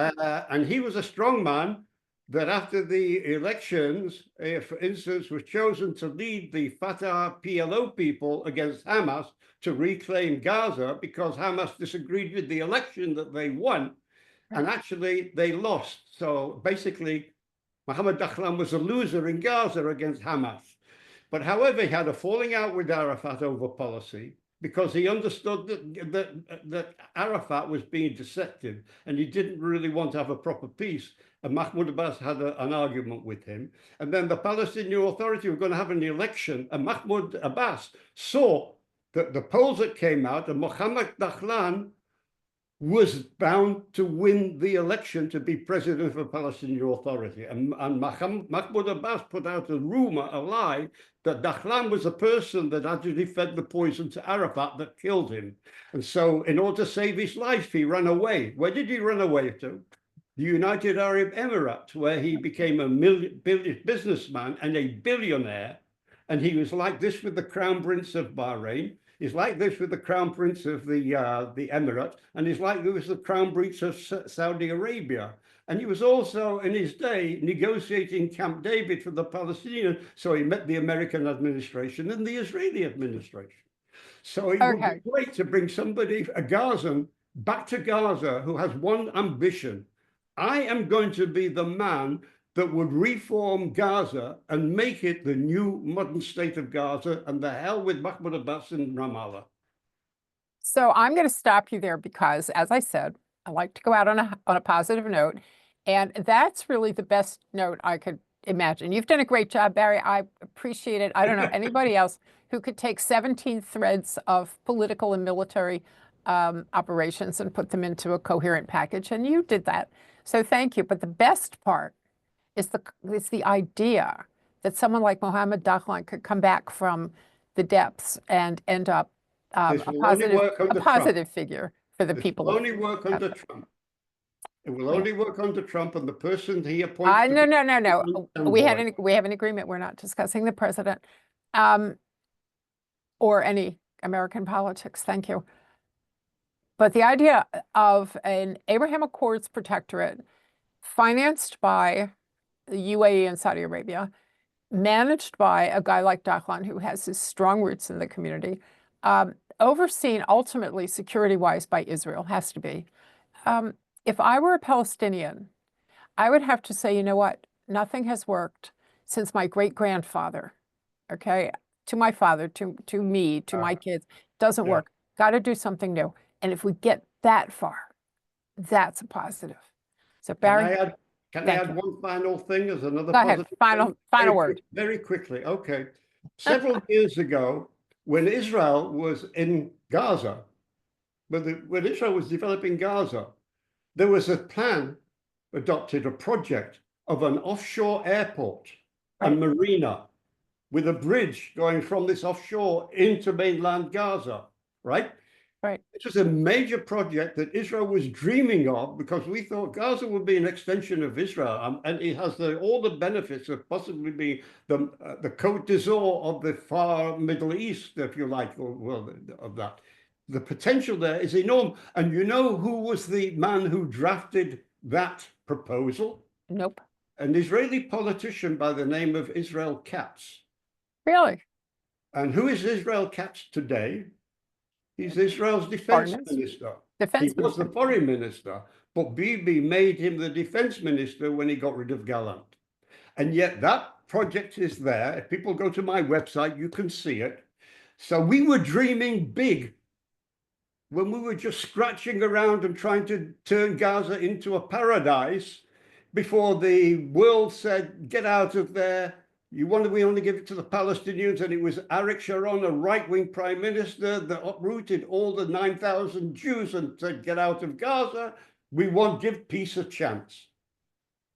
And he was a strongman that after the elections, for instance, was chosen to lead the Fatah PLO people against Hamas to reclaim Gaza because Hamas disagreed with the election that they won. Right. And actually they lost. So basically, Mohammed Dahlan was a loser in Gaza against Hamas. But however, he had a falling out with Arafat over policy because he understood that Arafat was being deceptive and he didn't really want to have a proper peace. And Mahmoud Abbas had an argument with him. And then the Palestinian Authority were going to have an election, and Mahmoud Abbas saw that the polls that came out, and Mohammed Dahlan was bound to win the election to be president of the Palestinian Authority. And Mahmoud Abbas put out a rumor, a lie, that Dahlan was the person that actually fed the poison to Arafat that killed him. And so in order to save his life, he ran away. Where did he run away to? The United Arab Emirates, where he became a businessman and a billionaire. And he was like this with the Crown Prince of Bahrain. He's like this with the Crown Prince of the Emirates, and he's like this with the Crown Prince of Saudi Arabia. And he was also, in his day, negotiating Camp David for the Palestinians. So he met the American administration and the Israeli administration. So it would be great to bring somebody, a Gazan, back to Gaza who has one ambition. I am going to be the man that would reform Gaza and make it the new modern state of Gaza, and the hell with Mahmoud Abbas and Ramallah. So I'm going to stop you there because, as I said, I like to go out on a positive note, and that's really the best note I could imagine. You've done a great job, Barry. I appreciate it. I don't know anybody else who could take 17 threads of political and military operations and put them into a coherent package, and you did that. So thank you. But the best part is the idea that someone like Mohammed Dahlan could come back from the depths and end up a positive figure for the people. It will only work under Trump. It will only work under Trump and the person he appoints. No. We have an agreement. We're not discussing the president or any American politics. Thank you. But the idea of an Abraham Accords protectorate financed by the UAE and Saudi Arabia, managed by a guy like Dahlan, who has his strong roots in the community, overseen ultimately security-wise by Israel, has to be. If I were a Palestinian, I would have to say, you know what? Nothing has worked since my great-grandfather, okay? To my father, to me, to my kids. Doesn't work. Got to do something new. And if we get that far, that's a positive. So Barry, can I add one final thing as another positive? Go ahead. Final word. Very quickly. Okay. Several years ago, when Israel was in Gaza, when Israel was developing Gaza, there was a plan adopted, a project of an offshore airport and marina with a bridge going from this offshore into mainland Gaza, right? Right. It was a major project that Israel was dreaming of because we thought Gaza would be an extension of Israel, and it has all the benefits of possibly being the Côte d'Azur of the far Middle East, if you like, of that. The potential there is enormous. And you know who was the man who drafted that proposal? Nope. An Israeli politician by the name of Israel Katz. Really? And who is Israel Katz today? He's Israel's defense minister. He was the foreign minister, but Bibi made him the defense minister when he got rid of Gallant. And yet that project is there. If people go to my website, you can see it. So we were dreaming big when we were just scratching around and trying to turn Gaza into a paradise before the world said, get out of there. We only give it to the Palestinians, and it was Arik Sharon, a right-wing prime minister, that uprooted all the 9,000 Jews and said, get out of Gaza. We won't give peace a chance.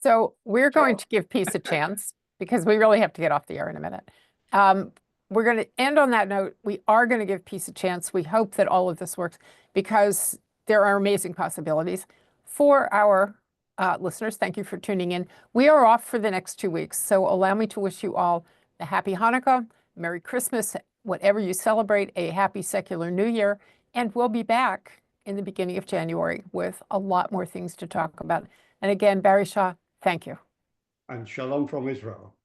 So we're going to give peace a chance because we really have to get off the air in a minute. We're going to end on that note. We are going to give peace a chance. We hope that all of this works because there are amazing possibilities. For our listeners, thank you for tuning in. We are off for the next 2 weeks, so allow me to wish you all a happy Hanukkah, Merry Christmas, whatever you celebrate, a happy secular new year. And we'll be back in the beginning of January with a lot more things to talk about. And again, Barry Shah, thank you. And shalom from Israel.